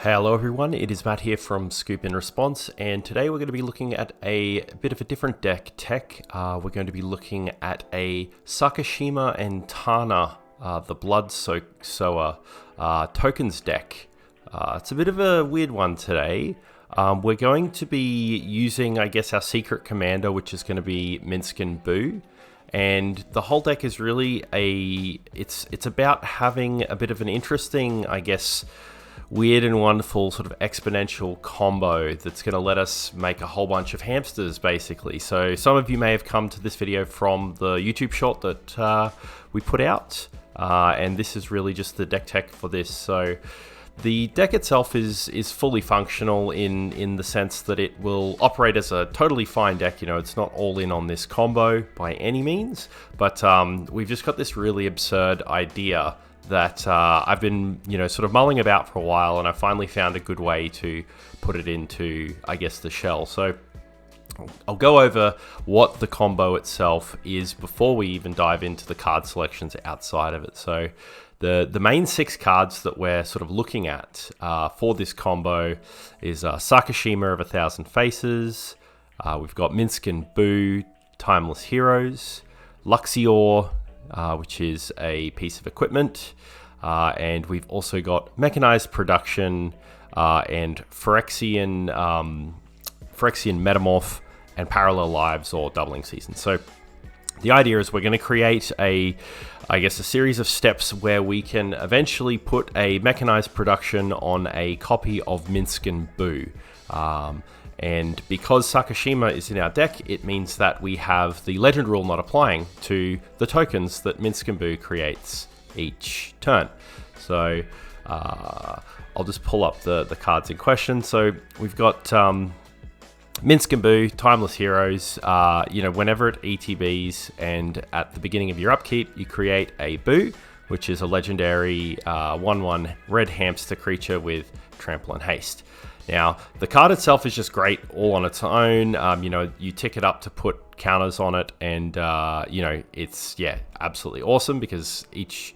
Hello everyone, it is Matt here from Scoop in Response, and today we're going to be looking at a bit of a different deck tech. We're going to be looking at a Sakashima and Tana, the Blood Sower tokens deck. It's a bit of a weird one today. We're going to be using, I guess, our secret commander, which is going to be Minsc and Boo. And the whole deck is really it's about having a bit of an interesting, I guess, weird and wonderful sort of exponential combo that's going to let us make a whole bunch of hamsters, basically. So some of you may have come to this video from the YouTube short that we put out, and this is really just the deck tech for this. So the deck itself is fully functional in the sense that it will operate as a totally fine deck. You know, it's not all in on this combo by any means, but we've just got this really absurd idea that I've been, sort of mulling about for a while, and I finally found a good way to put it into, I guess, the shell. So I'll go over what the combo itself is before we even dive into the card selections outside of it. So the main 6 cards that we're sort of looking at for this combo is Sakashima of 1,000 Faces. We've got Minsc and Boo, Timeless Heroes, Luxior, which is a piece of equipment, and we've also got Mechanized Production and Phyrexian Metamorph and Parallel Lives or Doubling Seasons. So the idea is we're going to create a series of steps where we can eventually put a Mechanized Production on a copy of Minsc and Boo. And because Sakashima is in our deck, it means that we have the legend rule not applying to the tokens that Minsc and Boo creates each turn. So I'll just pull up the cards in question. So we've got Minsc and Boo, Timeless Heroes. Whenever it ETBs and at the beginning of your upkeep, you create a Boo, which is a legendary 1/1 red hamster creature with Trample and Haste. Now, the card itself is just great all on its own. You tick it up to put counters on it, and it's absolutely awesome because each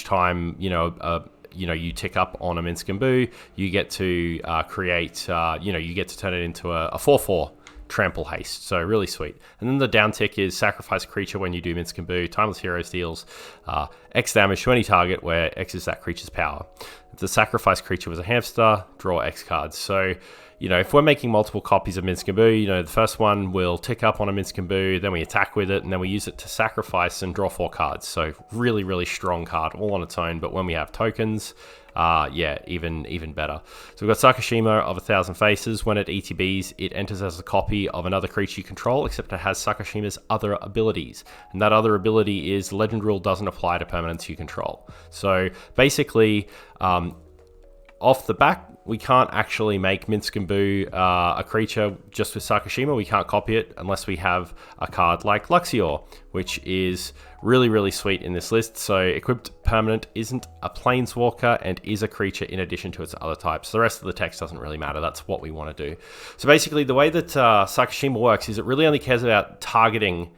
time you tick up on a Minsc and Boo, you get to create you get to turn it into a 4/4 Trample Haste, so really sweet. And then the down tick is sacrifice creature when you do Minsc and Boo. Timeless Heroes deals X damage to any target where X is that creature's power. If the sacrifice creature was a hamster, draw X cards. So, if we're making multiple copies of Minsc and Boo, the first one will tick up on a Minsc and Boo, then we attack with it, and then we use it to sacrifice and draw 4 cards. So really, really strong card all on its own, but when we have tokens, even better. So we've got Sakashima of 1,000 Faces. When it ETBs, it enters as a copy of another creature you control, except it has Sakashima's other abilities. And that other ability is the legend rule doesn't apply to permanents you control. So basically, off the back, we can't actually make Minsc and Boo a creature just with Sakashima. We can't copy it unless we have a card like Luxior, which is really, really sweet in this list. So equipped permanent isn't a planeswalker and is a creature in addition to its other types. The rest of the text doesn't really matter. That's what we want to do. So basically, the way that Sakashima works is it really only cares about targeting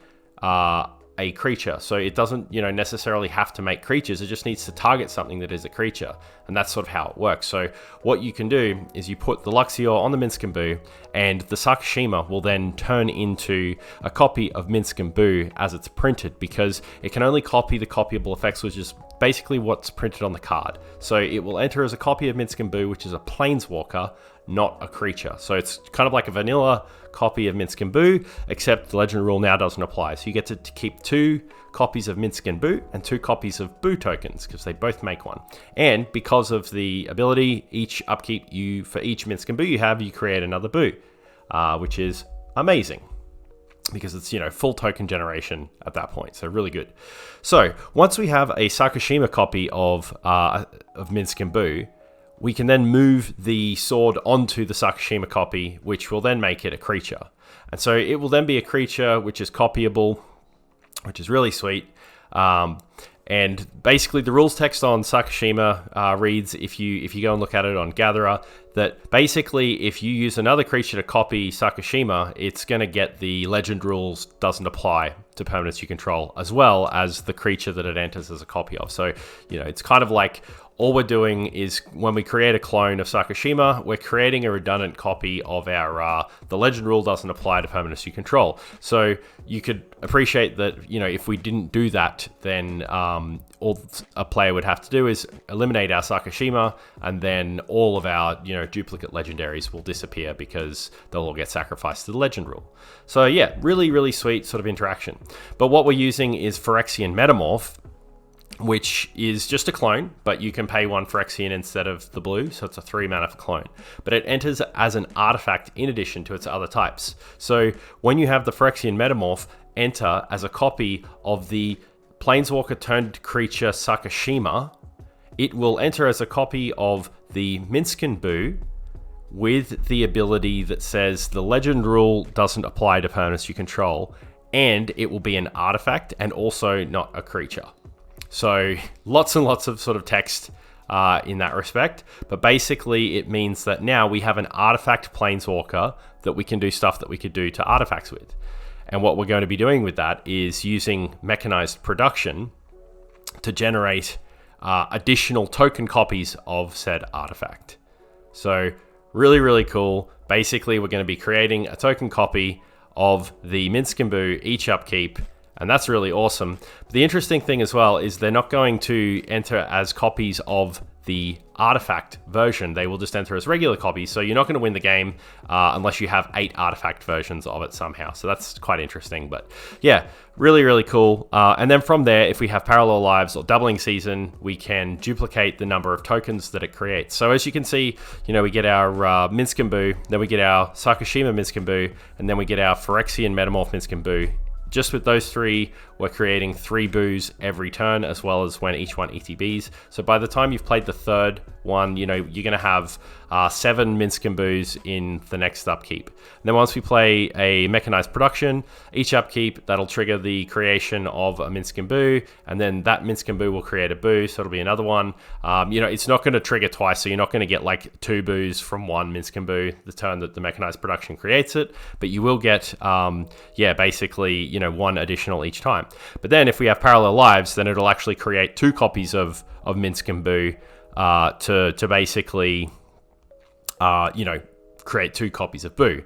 a creature. So it doesn't, necessarily have to make creatures. It just needs to target something that is a creature. And that's sort of how it works. So what you can do is you put the Luxior on the Minsc and Boo, and the Sakashima will then turn into a copy of Minsc and Boo as it's printed, because it can only copy the copyable effects, which is basically what's printed on the card. So it will enter as a copy of Minsc and Boo, which is a planeswalker, not a creature. So it's kind of like a vanilla copy of Minsc and Boo, except the legend rule now doesn't apply. So you get to keep 2 copies of Minsc and Boo and 2 copies of Boo tokens, because they both make one. And because of the ability, each upkeep for each Minsc and Boo you create another Boo, which is amazing, because it's, full token generation at that point. So really good. So once we have a Sakashima copy of Minsc and Boo, we can then move the sword onto the Sakashima copy, which will then make it a creature. And so it will then be a creature which is copyable, which is really sweet. And basically the rules text on Sakashima reads, if you go and look at it on Gatherer, that basically if you use another creature to copy Sakashima, it's going to get the legend rules doesn't apply to permanents you control, as well as the creature that it enters as a copy of. So, it's kind of like all we're doing is when we create a clone of Sakashima, we're creating a redundant copy of our, the legend rule doesn't apply to permanents you control. So you could appreciate that, you know, if we didn't do that, then all a player would have to do is eliminate our Sakashima, and then all of our, you know, duplicate legendaries will disappear because they'll all get sacrificed to the legend rule. So yeah, really, really sweet sort of interaction. But what we're using is Phyrexian Metamorph, which is just a clone, but you can pay 1 Phyrexian instead of the blue, so it's a 3 mana for clone. But it enters as an artifact in addition to its other types. So when you have the Phyrexian Metamorph enter as a copy of the Planeswalker turned creature Sakashima, it will enter as a copy of the Minsc with the ability that says the legend rule doesn't apply to permanents you control, and it will be an artifact and also not a creature. So lots and lots of sort of text in that respect, but basically it means that now we have an artifact planeswalker that we can do stuff that we could do to artifacts with. And what we're going to be doing with that is using mechanized production to generate additional token copies of said artifact. So really, really cool. Basically, we're going to be creating a token copy of the Minsc each upkeep, and that's really awesome. But the interesting thing as well is they're not going to enter as copies of the artifact version. They will just enter as regular copies, so you're not going to win the game unless you have 8 artifact versions of it somehow. So that's quite interesting, but yeah, really, really cool. And then from there, if we have parallel lives or doubling season, we can duplicate the number of tokens that it creates. So as you can see, you know, we get our Minsc, then we get our Sakashima Minsc, and then we get our Phyrexian Metamorph Minsc. Just with those 3, we're creating 3 boos every turn, as well as when each one ETBs. So by the time you've played the 3rd one, you know, you're going to have 7 Minsc in the next upkeep. And then once we play a mechanized production, each upkeep, that'll trigger the creation of a Minsc, and then that Minsc will create a boo, so it'll be another one. You know, it's not going to trigger twice, so you're not going to get like 2 boos from one Minsc the turn that the mechanized production creates it, but you will get, yeah, basically, you know, 1 additional each time. But then if we have parallel lives, then it'll actually create 2 copies of Minsc to basically, you know, create 2 copies of Boo.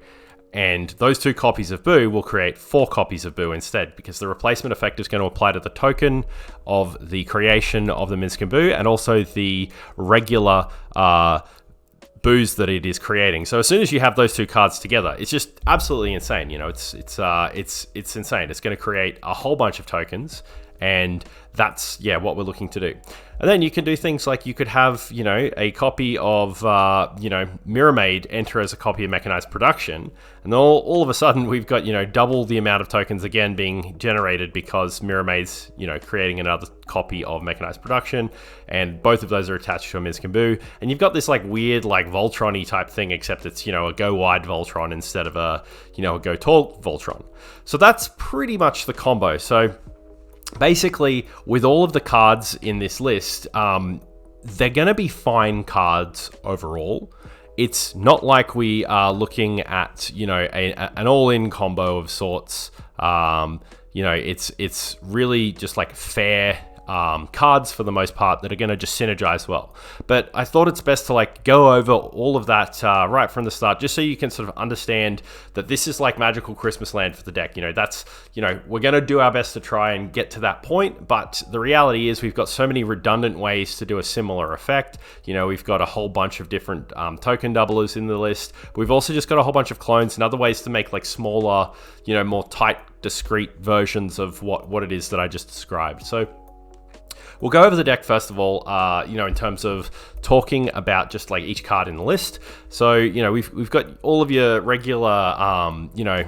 And those 2 copies of Boo will create 4 copies of Boo instead, because the replacement effect is going to apply to the token of the creation of the Minsc and also the regular boos that it is creating. So as soon as you have those 2 cards together, it's just absolutely insane. You know, it's insane. It's going to create a whole bunch of tokens, and that's, yeah, what we're looking to do. And then you can do things like you could have, you know, a copy of, you know, Mirror Maid enter as a copy of Mechanized Production, and all of a sudden we've got, you know, double the amount of tokens again being generated because Mirror Maid's, you know, creating another copy of Mechanized Production, and both of those are attached to a Minsc, and you've got this like weird like Voltron-y type thing, except it's, you know, a go wide Voltron instead of a, you know, a go tall Voltron. So that's pretty much the combo. So basically, with all of the cards in this list, they're going to be fine cards overall. It's not like we are looking at, you know, an all-in combo of sorts. You know, it's really just like fair cards for the most part that are going to just synergize well. But I thought it's best to like go over all of that right from the start, just so you can sort of understand that this is like magical Christmas land for the deck. You know, that's, you know, we're going to do our best to try and get to that point, but the reality is we've got so many redundant ways to do a similar effect. You know, we've got a whole bunch of different token doublers in the list. We've also just got a whole bunch of clones and other ways to make like smaller, you know, more tight, discrete versions of what it is that I just described. So we'll go over the deck first of all, you know, in terms of talking about just like each card in the list. So, you know, we've got all of your regular, you know,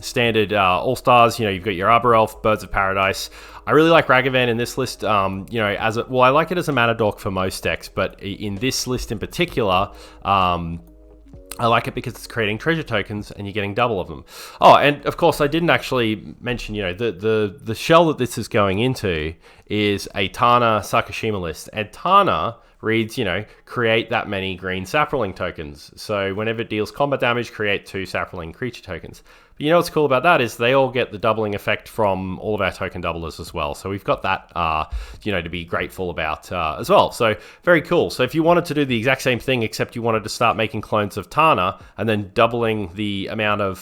standard all-stars. You know, you've got your Arbor Elf, Birds of Paradise. I really like Ragavan in this list, you know, I like it as a mana dork for most decks, but in this list in particular, I like it because it's creating treasure tokens and you're getting double of them. Oh, and of course I didn't actually mention, you know, the shell that this is going into is a Tana Sakashima list. And Tana reads, create that many green sapling tokens. So whenever it deals combat damage, create 2 sapling creature tokens. But what's cool about that is they all get the doubling effect from all of our token doublers as well. So we've got that, to be grateful about as well. So very cool. So if you wanted to do the exact same thing, except you wanted to start making clones of Tana and then doubling the amount of,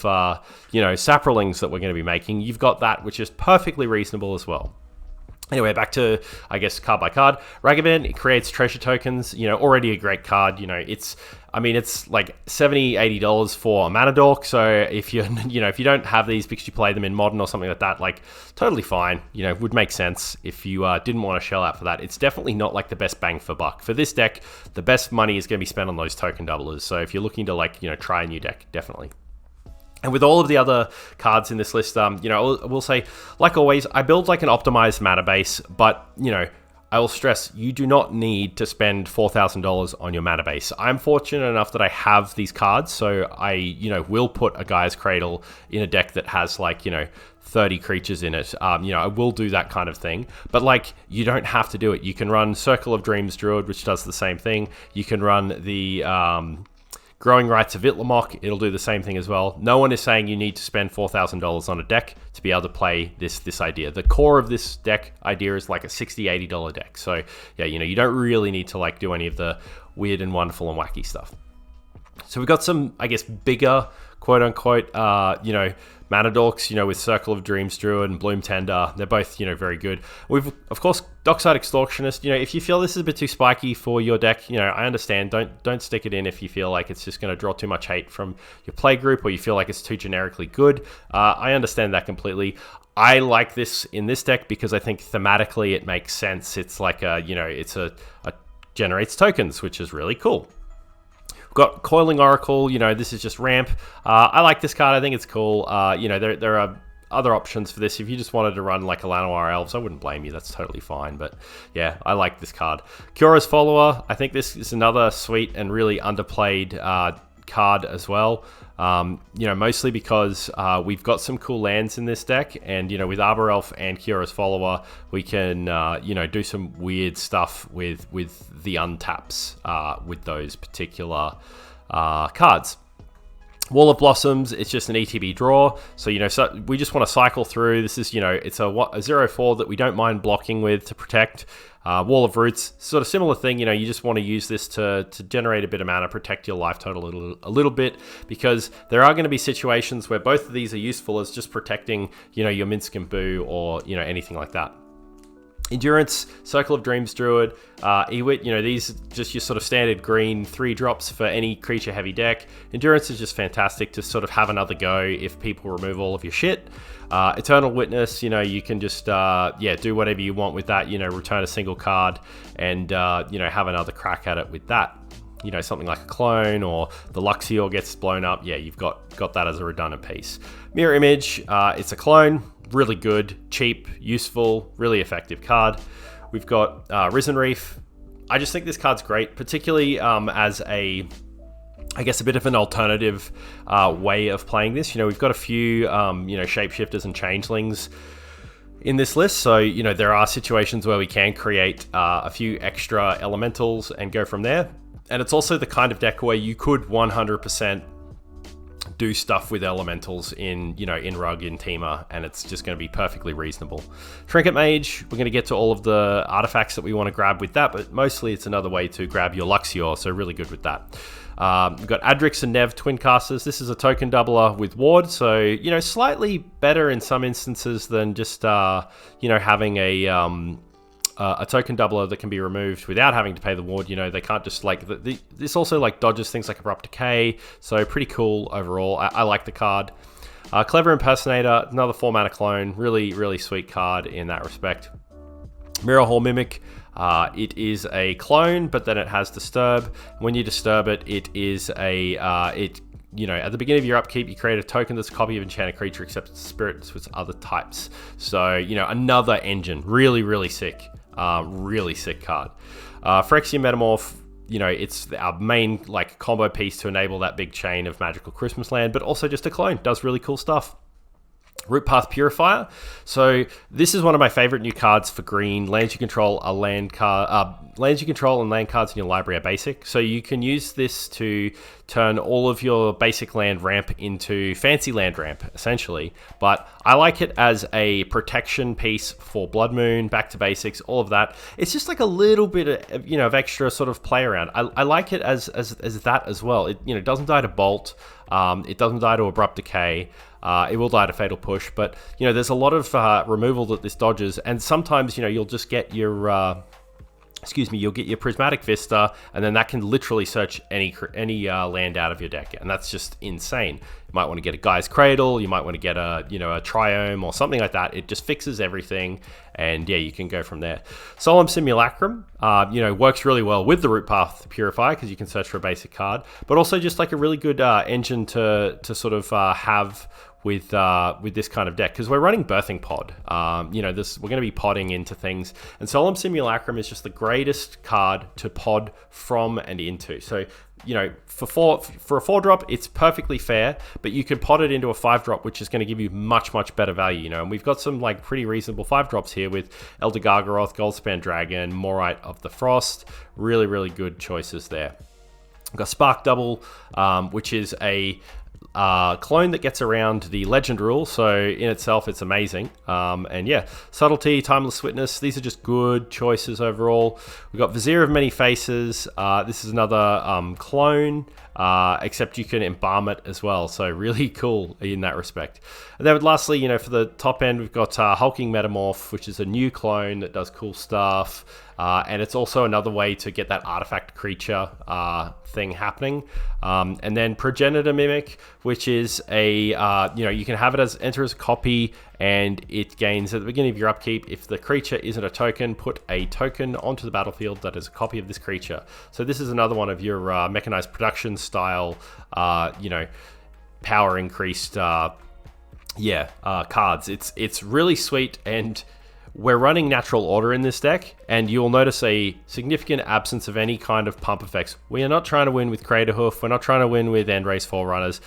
saplings that we're going to be making, you've got that, which is perfectly reasonable as well. Anyway, back to, I guess, card by card. Ragavan, it creates treasure tokens, already a great card. It's like $70, $80 for a mana dork. So if you, if you don't have these because you play them in modern or something like that, like totally fine, would make sense if you didn't want to shell out for that. It's definitely not like the best bang for buck. For this deck, the best money is going to be spent on those token doublers. So if you're looking to try a new deck, definitely. And with all of the other cards in this list, I will say, like always, I build like an optimized mana base, but, I will stress, you do not need to spend $4,000 on your mana base. I'm fortunate enough that I have these cards, so I, will put a Gaia's Cradle in a deck that has 30 creatures in it. I will do that kind of thing, but you don't have to do it. You can run Circle of Dreams Druid, which does the same thing. You can run the Growing Rites of Itlamok, it'll do the same thing as well. No one is saying you need to spend $4,000 on a deck to be able to play this idea. The core of this deck idea is like a $60, $80 deck. So yeah, you don't really need to do any of the weird and wonderful and wacky stuff. So we've got some, I guess, bigger, quote unquote, mana dorks, with Circle of Dreams Druid and Bloom Tender. They're both, very good. We've, of course, Dockside Extortionist. If you feel this is a bit too spiky for your deck, I understand. Don't stick it in if you feel like it's just going to draw too much hate from your play group or you feel like it's too generically good. I understand that completely. I like this in this deck because I think thematically it makes sense. It's like it's a generates tokens, which is really cool. Got Coiling Oracle, this is just ramp. I like this card. I think it's cool. There are other options for this. If you just wanted to run like a Llanowar Elves, I wouldn't blame you. That's totally fine. But yeah, I like this card. Kyora's Follower. I think this is another sweet and really underplayed card as well. Mostly because we've got some cool lands in this deck, and with Arbor Elf and Kyora's Follower, we can do some weird stuff with the untaps with those particular cards. Wall of Blossoms, it's just an ETB draw, so so we just want to cycle through. This is it's a 0/4 that we don't mind blocking with to protect. Wall of Roots, sort of similar thing. You just want to use this to generate a bit of mana, protect your life total a little bit, because there are going to be situations where both of these are useful as just protecting your Minsc and Boo or anything like that. Endurance, Circle of Dreams Druid, Ewit, these just your sort of standard green 3 drops for any creature heavy deck. Endurance is just fantastic to sort of have another go if people remove all of your shit. Eternal Witness, you can just do whatever you want with that, return a single card and have another crack at it with that. Something like a clone, or the Luxior gets blown up. Yeah, you've got that as a redundant piece. Mirror Image, it's a clone, really good, cheap, useful, really effective card. We've got Risen Reef. I just think this card's great, particularly as a bit of an alternative way of playing this. We've got a few shapeshifters and changelings in this list, so there are situations where we can create a few extra elementals and go from there. And it's also the kind of deck where you could 100% do stuff with elementals in Rug, in Temur, and it's just going to be perfectly reasonable. Trinket Mage, we're going to get to all of the artifacts that we want to grab with that, but mostly it's another way to grab your Luxior, so really good with that. We've got Adrix and Nev, Twin Casters. This is a token doubler with Ward, so slightly better in some instances than just having a token doubler that can be removed without having to pay the ward. They can't just this also dodges things like Abrupt Decay, so pretty cool overall. I like the card. Clever Impersonator, another 4-mana clone, really, really sweet card in that respect. Mirror Hall Mimic, it is a clone, but then it has Disturb. When you disturb it, it is at the beginning of your upkeep, you create a token that's a copy of enchanted creature except spirits with other types. So, another engine. Really, really sick. Really sick card. Phyrexian Metamorph, it's our main combo piece to enable that big chain of magical Christmas land, but also just a clone. Does really cool stuff. Root Path Purifier. So this is one of my favorite new cards for green. Lands you control are land card. Lands you control and land cards in your library are basic. So you can use this to turn all of your basic land ramp into fancy land ramp, essentially. But I like it as a protection piece for Blood Moon, back to basics, all of that. It's just like a little bit of, of extra sort of play around. I like it as that as well. It doesn't die to Bolt. It doesn't die to Abrupt Decay. It will die to Fatal Push, but there's a lot of removal that this dodges, and sometimes you'll just get your you'll get your Prismatic Vista, and then that can literally search any land out of your deck, and that's just insane. You might want to get a Guy's Cradle, you might want to get a Triome or something like that. It just fixes everything, and yeah, you can go from there. Solemn Simulacrum, works really well with the Root Path Purifier because you can search for a basic card, but also just like a really good engine to sort of have with this kind of deck, because we're running Birthing Pod. We're going to be podding into things, and Solemn Simulacrum is just the greatest card to pod from and into. So for a 4-drop, it's perfectly fair, but you can pod it into a 5-drop, which is going to give you much got better value. And we've got some like pretty reasonable 5-drops here with Elder Gargaroth, Goldspan Dragon, Morite of the Frost. Really good choices there. We've got Spark Double, which is a clone that gets around the legend rule, so in itself it's amazing. And yeah, Subtlety, Timeless Witness, these are just good choices overall. We've got Vizier of Many Faces. This is another clone, except you can embalm it as well, so really cool in that respect. And then lastly, for the top end, we've got Hulking Metamorph, which is a new clone that does cool stuff. And it's also another way to get that artifact creature thing happening. And then Progenitor Mimic, which is a, you can have it enter as a copy, and it gains at the beginning of your upkeep. If the creature isn't a token, put a token onto the battlefield that is a copy of this creature. So this is another one of your mechanized production style, power increased, cards. It's really sweet, and we're running Natural Order in this deck, and you'll notice a significant absence of any kind of pump effects. We are not trying to win with Craterhoof. We're not trying to win with Endrace Forerunners.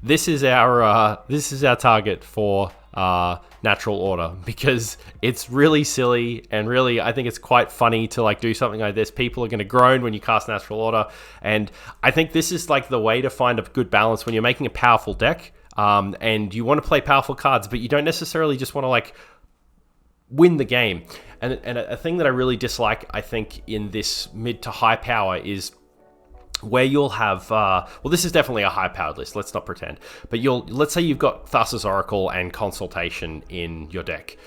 This is our target for Natural Order, because it's really silly, and really I think it's quite funny to like do something like this. People are going to groan when you cast Natural Order, and I think this is like the way to find a good balance when you're making a powerful deck, and you want to play powerful cards, but you don't necessarily just want to like win the game. And a thing that I really dislike, I think, in this mid to high power is where you'll have, this is definitely a high powered list, let's not pretend, but let's say you've got Thassa's Oracle and Consultation in your deck.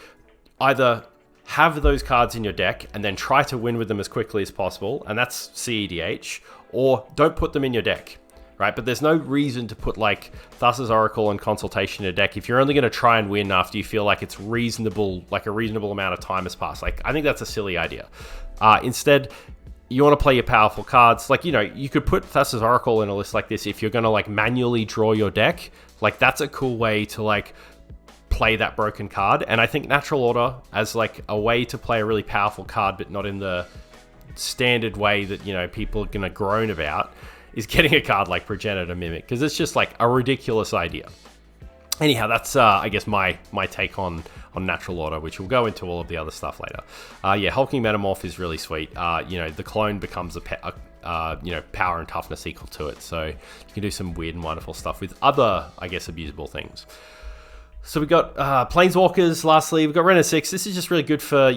Either have those cards in your deck and then try to win with them as quickly as possible, and that's CEDH, or don't put them in your deck. Right, but there's no reason to put like Thassa's Oracle and Consultation in a deck if you're only going to try and win after you feel like it's reasonable, like a reasonable amount of time has passed. Like, I think that's a silly idea. Instead, you want to play your powerful cards. Like, you could put Thassa's Oracle in a list like this if you're going to like manually draw your deck. Like, that's a cool way to like play that broken card. And I think Natural Order as like a way to play a really powerful card, but not in the standard way that people are going to groan about, is getting a card like Progenitor Mimic, because it's just like a ridiculous idea. Anyhow, that's I guess my take on Natural Order, which we'll go into all of the other stuff later. Hulking Metamorph is really sweet. The clone becomes a power and toughness equal to it, so you can do some weird and wonderful stuff with other, I guess, abusable things. So we've got Planeswalkers. Lastly, we've got Wrenn and 6. This is just really good for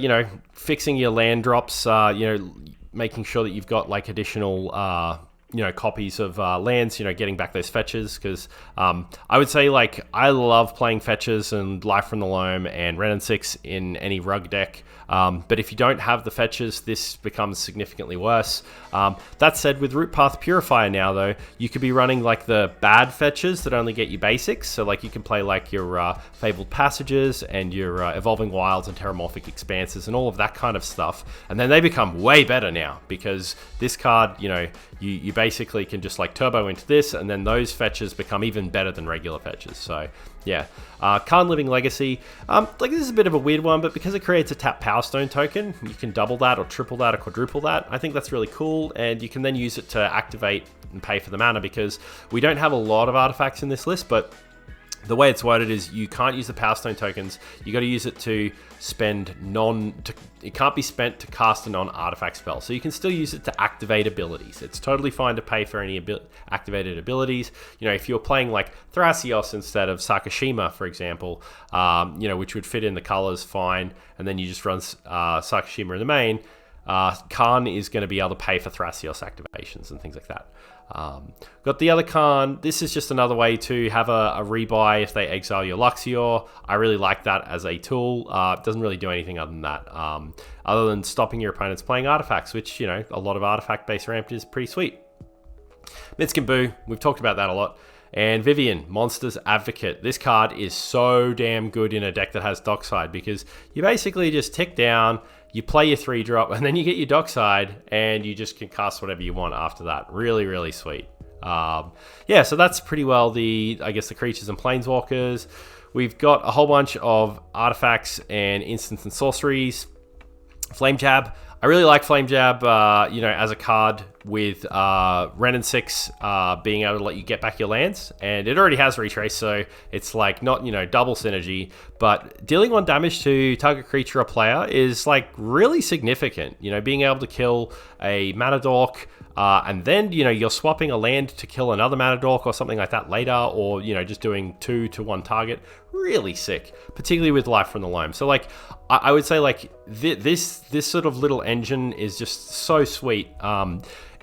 fixing your land drops. Making sure that you've got like additional copies of lands, getting back those fetches, because I would say like I love playing fetches and Life from the Loam and Wrenn and 6 in any rug deck. But if you don't have the fetches, this becomes significantly worse. That said, with Root Path Purifier now, though, you could be running like the bad fetches that only get you basics. So like you can play like your Fabled Passages and your Evolving Wilds and Terramorphic Expanses and all of that kind of stuff. And then they become way better now, because this card, you basically can just like turbo into this, and then those fetches become even better than regular fetches. So yeah, Khan Living Legacy, like this is a bit of a weird one, but because it creates a tap Power Stone token, you can double that or triple that or quadruple that. I think that's really cool, and you can then use it to activate and pay for the mana, because we don't have a lot of artifacts in this list, but the way it's worded is you can't use the Power Stone tokens. You got to use it to spend it can't be spent to cast a non-artifact spell. So you can still use it to activate abilities. It's totally fine to pay for any activated abilities. You know, if you're playing like Thrasios instead of Sakashima, for example, you know, which would fit in the colors fine, and then you just run Sakashima in the main, Khan is going to be able to pay for Thrasios activations and things like that. Got the other Khan. This is just another way to have a rebuy if they exile your Luxior. I really like that as a tool. It doesn't really do anything other than that, other than stopping your opponents playing artifacts, which, you know, a lot of artifact-based ramp is pretty sweet. Minsc and Boo, we've talked about that a lot. And Vivian, Monsters Advocate. This card is so damn good in a deck that has Dockside, because you basically just tick down, you play your 3-drop, and then you get your Dockside, and you just can cast whatever you want after that. Really, really sweet. Yeah, so that's pretty well I guess the creatures and planeswalkers. We've got a whole bunch of artifacts and instants and sorceries. Flame Jab. I really like Flame Jab, you know, as a card with Ren and 6 being able to let you get back your lands, and it already has Retrace, so it's like not, you know, double synergy, but dealing 1 damage to target creature or player is like really significant. You know, being able to kill a Mana Dork, and then, you know, you're swapping a land to kill another Mana Dork or something like that later, or, you know, just doing 2 to 1 target. Really sick, particularly with Life from the Loam. So like, I would say like this sort of little engine is just so sweet.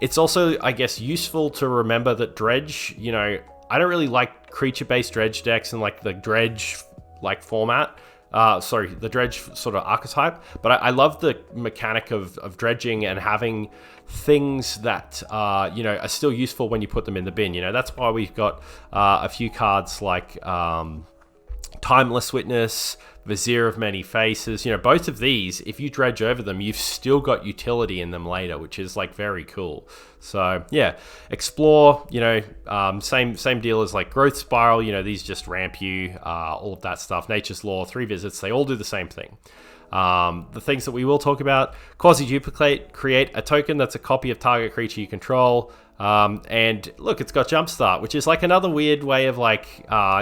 It's also, I guess, useful to remember that Dredge, you know, I don't really like creature-based Dredge decks and like the Dredge like format. Sorry, the Dredge sort of archetype, but I love the mechanic of dredging and having things that, you know, are still useful when you put them in the bin. You know, that's why we've got a few cards like Timeless Witness, Vizier of Many Faces. You know, both of these, if you dredge over them, you've still got utility in them later, which is like very cool. So yeah, Explore, you know, same deal as like Growth Spiral. You know, these just ramp you, all of that stuff. Nature's Law, 3 visits, they all do the same thing. The things that we will talk about: Quasi-Duplicate, create a token that's a copy of target creature you control. And look, it's got Jumpstart, which is like another weird way of like,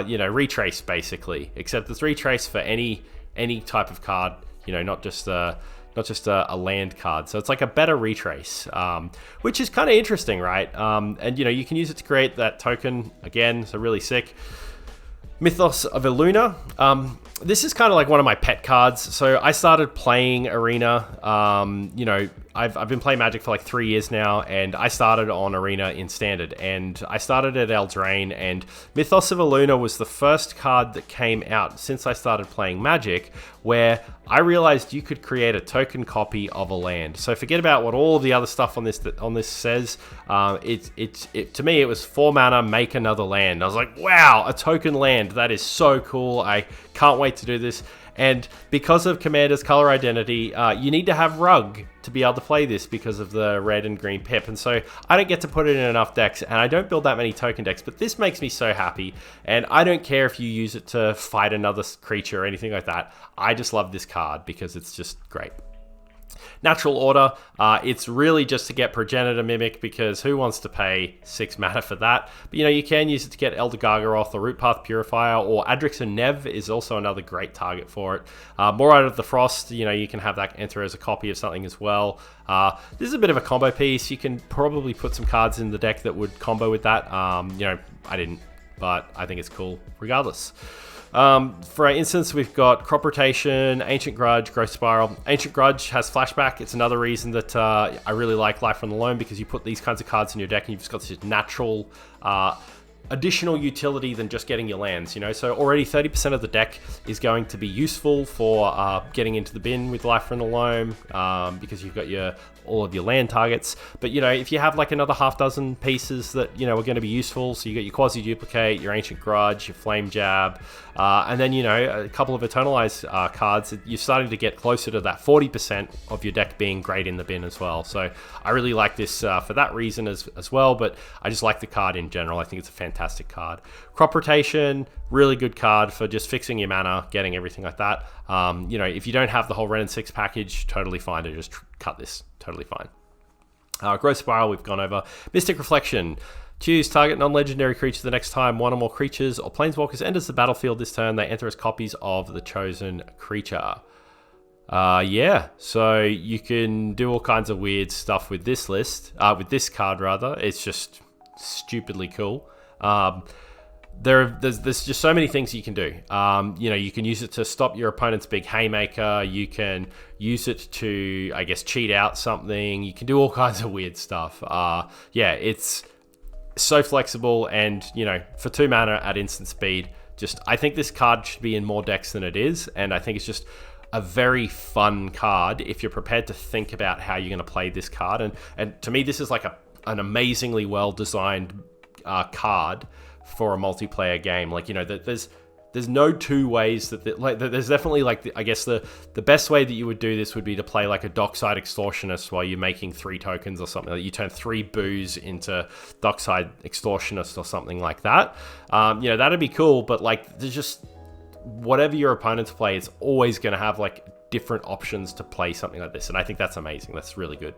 you know, Retrace basically, except it's Retrace for any type of card, you know, not just a land card. So it's like a better Retrace, which is kind of interesting, right? And, you know, you can use it to create that token again. So really sick. Mythos of Illuna. This is kind of like one of my pet cards. So I started playing Arena. You know, I've been playing Magic for like 3 years now, and I started on Arena in Standard, and I started at Eldraine, and Mythos of Illuna was the first card that came out since I started playing Magic, where I realized you could create a token copy of a land. So forget about what all of the other stuff on this says. To me, it was 4 mana, make another land. I was like, wow, a token land. That is so cool. I can't wait to do this. And because of Commander's color identity, you need to have Rug to be able to play this because of the red and green pip. And so I don't get to put it in enough decks, and I don't build that many token decks, but this makes me so happy. And I don't care if you use it to fight another creature or anything like that. I just love this card because it's just great. Natural Order, it's really just to get Progenitor Mimic, because who wants to pay 6 mana for that? But, you know, you can use it to get Elder Gargaroth, the Root Path Purifier, or Adrix and Nev is also another great target for it. More Out of the Frost, you know, you can have that enter as a copy of something as well. This is a bit of a combo piece. You can probably put some cards in the deck that would combo with that. You know, I didn't, but I think it's cool regardless. For instance, we've got Crop Rotation, Ancient Grudge, Growth Spiral. Ancient Grudge has Flashback. It's another reason that I really like Life from the Loam, because you put these kinds of cards in your deck and you've just got this natural additional utility than just getting your lands, you know. So already 30% of the deck is going to be useful for getting into the bin with Life from the Loam, because you've got all of your land targets. But, you know, if you have like another half dozen pieces that, you know, are going to be useful, so you got your Quasi-Duplicate, your Ancient Grudge, your Flame Jab, and then, you know, a couple of Eternalize cards, you're starting to get closer to that 40% of your deck being great in the bin as well. So I really like this for that reason as well, but I just like the card in general. I think it's a fantastic card. Crop Rotation, really good card for just fixing your mana, getting everything like that. You know, if you don't have the whole Ren and 6 package, totally fine to just cut this. Totally fine. Growth Spiral, we've gone over. Mystic Reflection. Choose target non-legendary creature the next time one or more creatures or planeswalkers enters the battlefield this turn. They enter as copies of the chosen creature. Yeah, so you can do all kinds of weird stuff with this list, with this card rather. It's just stupidly cool. There's just so many things you can do. You can use it to stop your opponent's big haymaker. You can use it to, I guess, cheat out something. You can do all kinds of weird stuff. Yeah, it's so flexible, and for 2 mana at instant speed. I think this card should be in more decks than it is, and I think it's just a very fun card if you're prepared to think about how you're going to play this card. And to me, this is like an amazingly well designed card for a multiplayer game. There's no two ways there's definitely I guess the best way that you would do this would be to play like a Dockside Extortionist while you're making 3 tokens or something. You turn 3 boos into Dockside Extortionist or something like that. That'd be cool, but there's just whatever your opponents play, it's always going to have different options to play something like this, and I think that's amazing. That's really good.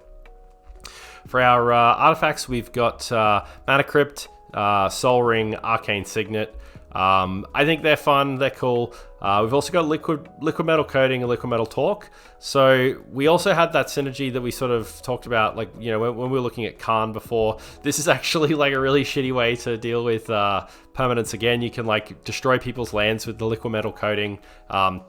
For our artifacts, we've got Mana Crypt, Soul Ring, Arcane Signet. I think they're fun, they're cool. We've also got liquid metal coating and liquid metal torque. So we also had that synergy that we sort of talked about, when we were looking at Khan before. This is actually a really shitty way to deal with permanence. Again, you can destroy people's lands with the liquid metal coating,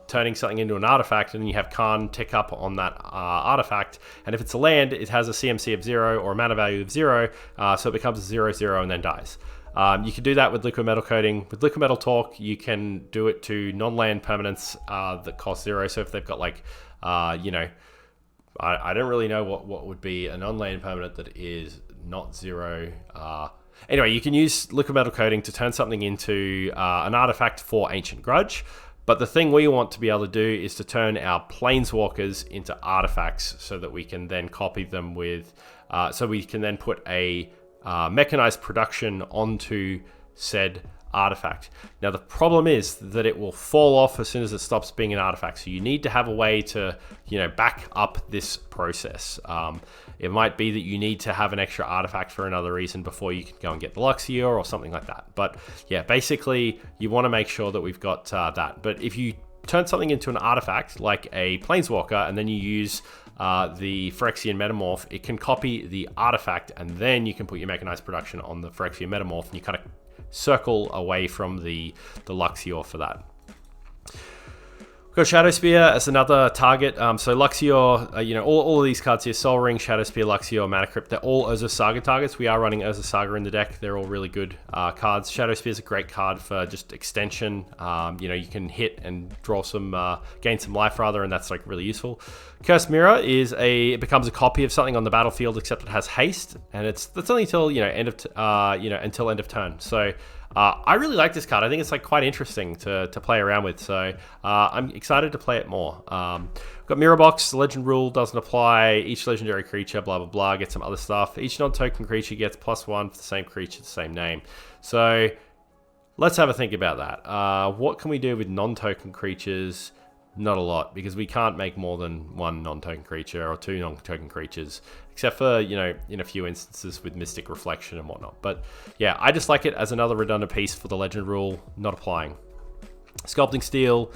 turning something into an artifact, and then you have Khan tick up on that artifact. And if it's a land, it has a CMC of 0 or a mana value of 0, so it becomes a 0/0 and then dies. You can do that with liquid metal coating. With liquid metal torque, you can do it to non-land permanents that cost 0. So if they've got I don't really know what would be a non-land permanent that is not 0. Anyway, you can use liquid metal coating to turn something into an artifact for Ancient Grudge. But the thing we want to be able to do is to turn our planeswalkers into artifacts so that we can then copy them with, so we can then put a mechanized production onto said artifact. Now the problem is that it will fall off as soon as it stops being an artifact, so you need to have a way to back up this process. It might be that you need to have an extra artifact for another reason before you can go and get the Luxior or something like that. But yeah, basically you want to make sure that we've got that. But if you turn something into an artifact like a planeswalker and then you use the Phyrexian Metamorph, it can copy the artifact, and then you can put your mechanized production on the Phyrexian Metamorph, and you kind of circle away from the Luxior for that. We've got Shadow Spear as another target. So Luxior, all of these cards here, Soul Ring, Shadow Spear, Luxior, Mana Crypt, they're all Urza Saga targets. We are running Urza Saga in the deck. They're all really good cards. Shadow Spear is a great card for just extension. You can hit and draw gain some life rather, and that's really useful. Cursed Mirror it becomes a copy of something on the battlefield, except it has haste, and that's only until until end of turn. So I really like this card. I think it's quite interesting to play around with. So I'm excited to play it more. We've got Mirror Box. The legend rule doesn't apply. Each legendary creature, blah blah blah, gets some other stuff. Each non-token creature gets +1 for the same creature, the same name. So let's have a think about that. What can we do with non-token creatures? Not a lot, because we can't make more than 1 non-token creature or 2 non-token creatures, except for, in a few instances with Mystic Reflection and whatnot. But yeah, I just like it as another redundant piece for the legend rule, not applying. Sculpting Steel,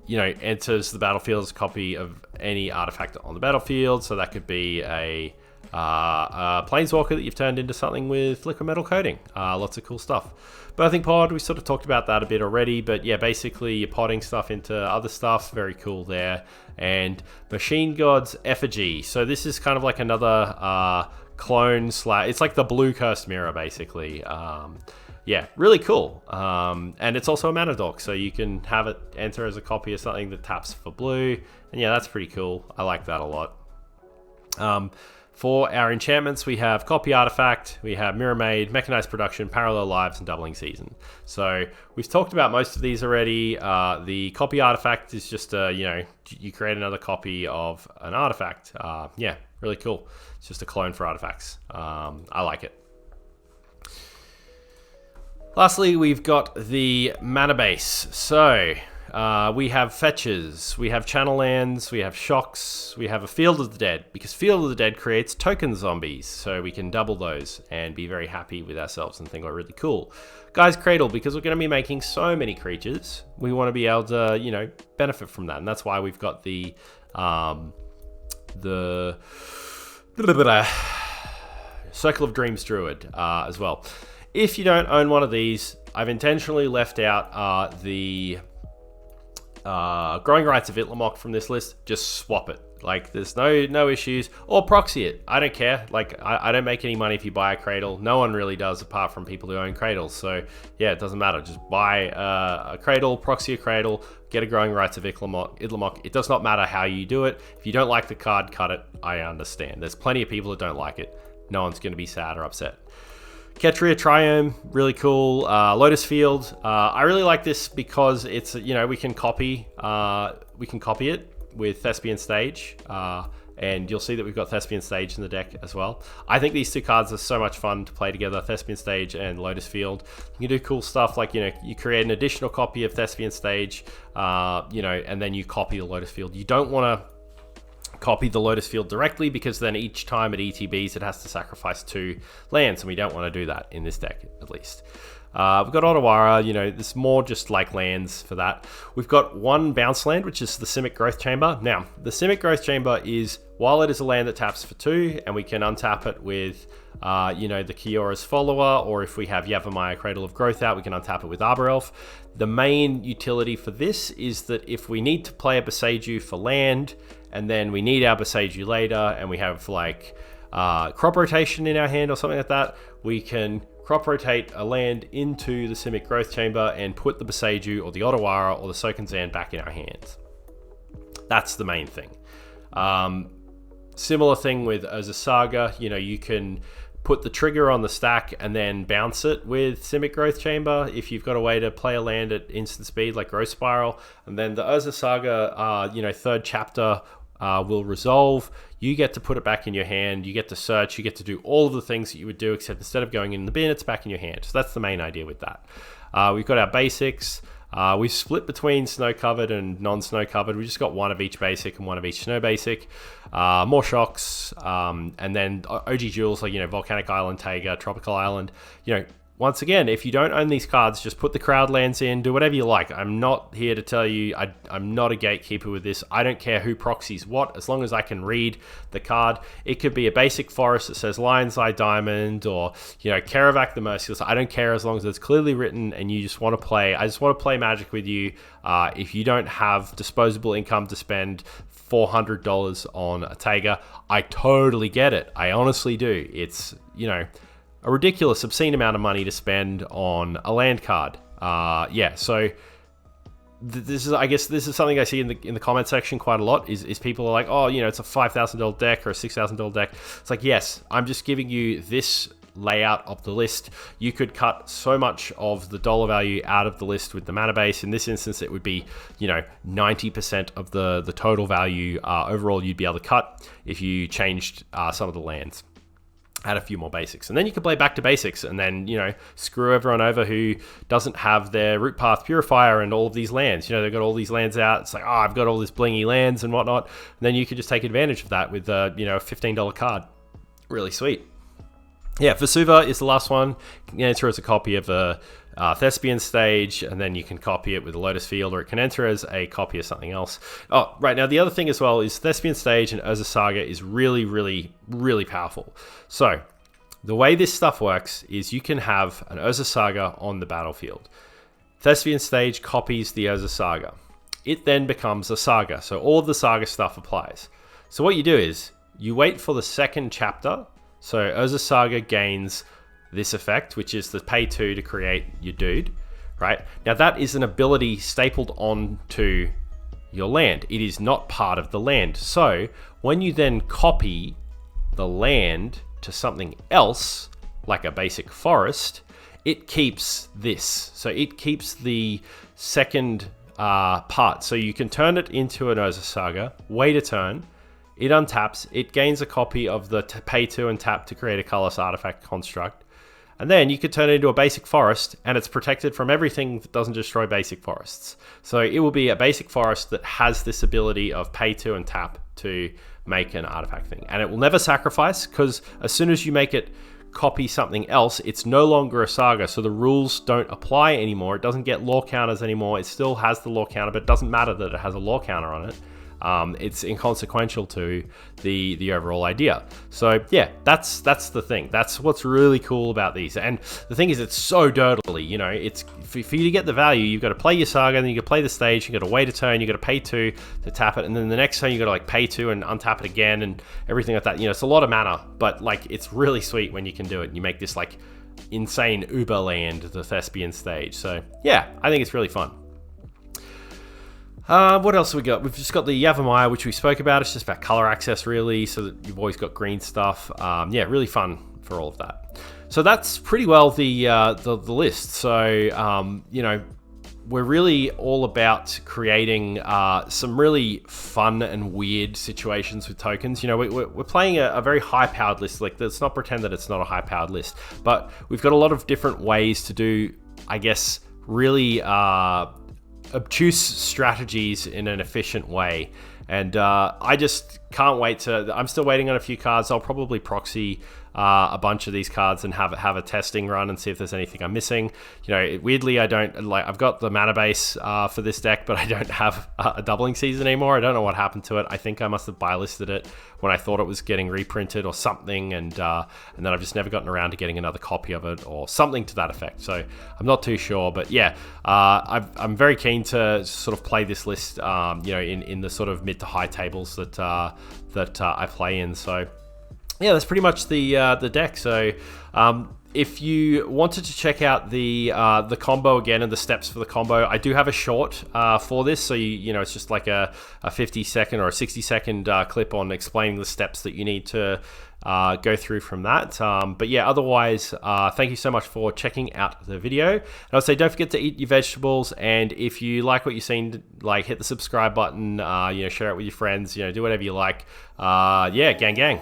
enters the battlefield as a copy of any artifact on the battlefield. So that could be a planeswalker that you've turned into something with liquid metal coating. Lots of cool stuff. Birthing Pod, we sort of talked about that a bit already, but yeah, basically you're potting stuff into other stuff. Very cool there. And Machine God's Effigy. So this is kind of like another clone / it's like the blue Cursed Mirror, basically. Yeah, really cool. And it's also a mana dork, so you can have it enter as a copy of something that taps for blue. And yeah, that's pretty cool. I like that a lot. For our enchantments, we have Copy Artifact, we have Mirror Maid, Mechanized Production, Parallel Lives, and Doubling Season. So we've talked about most of these already. The Copy Artifact is just, you create another copy of an artifact. Yeah, really cool. It's just a clone for artifacts. I like it. Lastly, we've got the mana base. So we have fetches, we have channel lands, we have shocks, we have a Field of the Dead, because Field of the Dead creates token zombies, so we can double those and be very happy with ourselves and think we're really cool. Guy's Cradle, because we're going to be making so many creatures, we want to be able to, you know, benefit from that, and that's why we've got the Circle of Dreams Druid as well. If you don't own one of these, I've intentionally left out the Growing Rights of Itlamok from this list. Just swap it. Like, there's no issues. Or proxy it. I don't care. Like, I don't make any money if you buy a cradle. No one really does, apart from people who own cradles. So, yeah, it doesn't matter. Just buy a cradle, proxy a cradle, get a Growing Rights of Itlamok. It does not matter how you do it. If you don't like the card, cut it. I understand. There's plenty of people that don't like it. No one's going to be sad or upset. Ketria Triome, really cool. Lotus Field, I really like this because it's, you know, we can copy it with Thespian Stage, and you'll see that we've got Thespian Stage in the deck as well. I think these two cards are so much fun to play together, Thespian Stage and Lotus Field. You can do cool stuff like, you know, you create an additional copy of Thespian Stage, you know, and then you copy the Lotus Field. You don't want to copy the Lotus Field directly, because then each time it ETBs it has to sacrifice 2 lands, and we don't want to do that in this deck, at least. We've got Otawara, you know, there's more just like lands for that. We've got 1 bounce land, which is the Simic Growth Chamber. Now, the Simic Growth Chamber is, while it is a land that taps for 2, and we can untap it with, you know, the Kiora's Follower, or if we have Yavimaya Cradle of Growth out, we can untap it with Arbor Elf. The main utility for this is that if we need to play a Boseiju for land, and then we need our Boseiju later, and we have like crop rotation in our hand or something like that, we can crop rotate a land into the Simic Growth Chamber and put the Boseiju or the Otawara or the Sokenzan back in our hands. That's the main thing. Similar thing with Urza Saga, you know, you can put the trigger on the stack and then bounce it with Simic Growth Chamber if you've got a way to play a land at instant speed like Growth Spiral. And then the Urza Saga, you know, 3rd chapter will resolve. You get to put it back in your hand, you get to search, you get to do all of the things that you would do, except instead of going in the bin, it's back in your hand. So that's the main idea with that. We've got our basics. We've split between snow covered and non-snow covered. We just got 1 of each basic and 1 of each snow basic. More shocks, and then OG jewels like, you know, Volcanic Island, Taiga, Tropical Island. You know, once again, if you don't own these cards, just put the crowd lands in, do whatever you like. I'm not here to tell you, I'm not a gatekeeper with this. I don't care who proxies what, as long as I can read the card. It could be a basic forest that says Lion's Eye Diamond, or, you know, Karavak the Merciless. I don't care, as long as it's clearly written and you just want to play. I just want to play Magic with you. If you don't have disposable income to spend $400 on a Taiga, I totally get it. I honestly do. It's, you know, a ridiculous, obscene amount of money to spend on a land card. Yeah, so this is, I guess, this is something I see in the comment section quite a lot. Is people are like, oh, you know, it's a $5,000 deck or a $6,000 deck. It's like, yes, I'm just giving you this layout of the list. You could cut so much of the dollar value out of the list with the mana base. In this instance, it would be, you know, 90% of the total value overall you'd be able to cut if you changed some of the lands. Add a few more basics, and then you can play back to basics, and then, you know, screw everyone over who doesn't have their Root Path Purifier and all of these lands. You know, they've got all these lands out. It's like, oh, I've got all this blingy lands and whatnot. And then you could just take advantage of that with you know, a $15 card. Really sweet. Yeah, Vesuva is the last one. You can enter as a copy of a Thespian Stage, and then you can copy it with a Lotus Field, or it can enter as a copy of something else. Oh, right, now the other thing as well is Thespian Stage and Urza Saga is really, really, really powerful. So, the way this stuff works is you can have an Urza Saga on the battlefield. Thespian Stage copies the Urza Saga. It then becomes a Saga, so all of the Saga stuff applies. So what you do is, you wait for the 2nd chapter. So Urza Saga gains this effect, which is the pay 2 to create your dude, right? Now that is an ability stapled onto your land. It is not part of the land. So when you then copy the land to something else, like a basic forest, it keeps this. So it keeps the 2nd part. So you can turn it into an Urza Saga, wait a turn, it untaps, it gains a copy of the pay 2 and tap to create a colorless artifact construct. and then you could turn it into a basic forest, and it's protected from everything that doesn't destroy basic forests. So it will be a basic forest that has this ability of pay to and tap to make an artifact thing. And it will never sacrifice, because as soon as you make it copy something else, it's no longer a saga, so the rules don't apply anymore. It doesn't get lore counters anymore. It still has the lore counter, but it doesn't matter that it has a lore counter on it. It's inconsequential to the overall idea. So yeah, that's the thing. That's what's really cool about these. And the thing is, it's so dirtily, you know, it's for you to get the value, you've got to play your saga, then you got to play the stage, you got to wait a turn, you got to pay 2 to tap it, and then the next turn you got to like pay 2 and untap it again and everything like that. You know, it's a lot of mana, but like it's really sweet when you can do it and you make this like insane Uberland, the thespian stage. So yeah, I think it's really fun. What else have we got? We've just got the Yavimaya, which we spoke about. It's just about color access, really, so that you've always got green stuff. Yeah, really fun for all of that. So that's pretty well the list. So, you know, we're really all about creating some really fun and weird situations with tokens. You know, we're playing a very high-powered list. Like, let's not pretend that it's not a high-powered list. But we've got a lot of different ways to do, I guess, really obtuse strategies in an efficient way, and I just can't wait to. I'm still waiting on a few cards. I'll probably proxy a bunch of these cards and have a testing run and see if there's anything I'm missing. You know, weirdly, I don't like. I've got the mana base for this deck, but I don't have a doubling season anymore. I don't know what happened to it. I think I must have buy listed it when I thought it was getting reprinted or something, and then I've just never gotten around to getting another copy of it or something to that effect. So I'm not too sure, but yeah, I'm very keen to sort of play this list. You know, in the sort of mid to high tables that I play in. So yeah, that's pretty much the deck. So if you wanted to check out the combo again and the steps for the combo, I do have a short for this. So you know, it's just like a 50-second or a 60-second clip on explaining the steps that you need to go through from that. But yeah, otherwise, thank you so much for checking out the video. And I would say don't forget to eat your vegetables. And if you like what you've seen, like hit the subscribe button. You know, share it with your friends. You know, do whatever you like. Yeah, gang.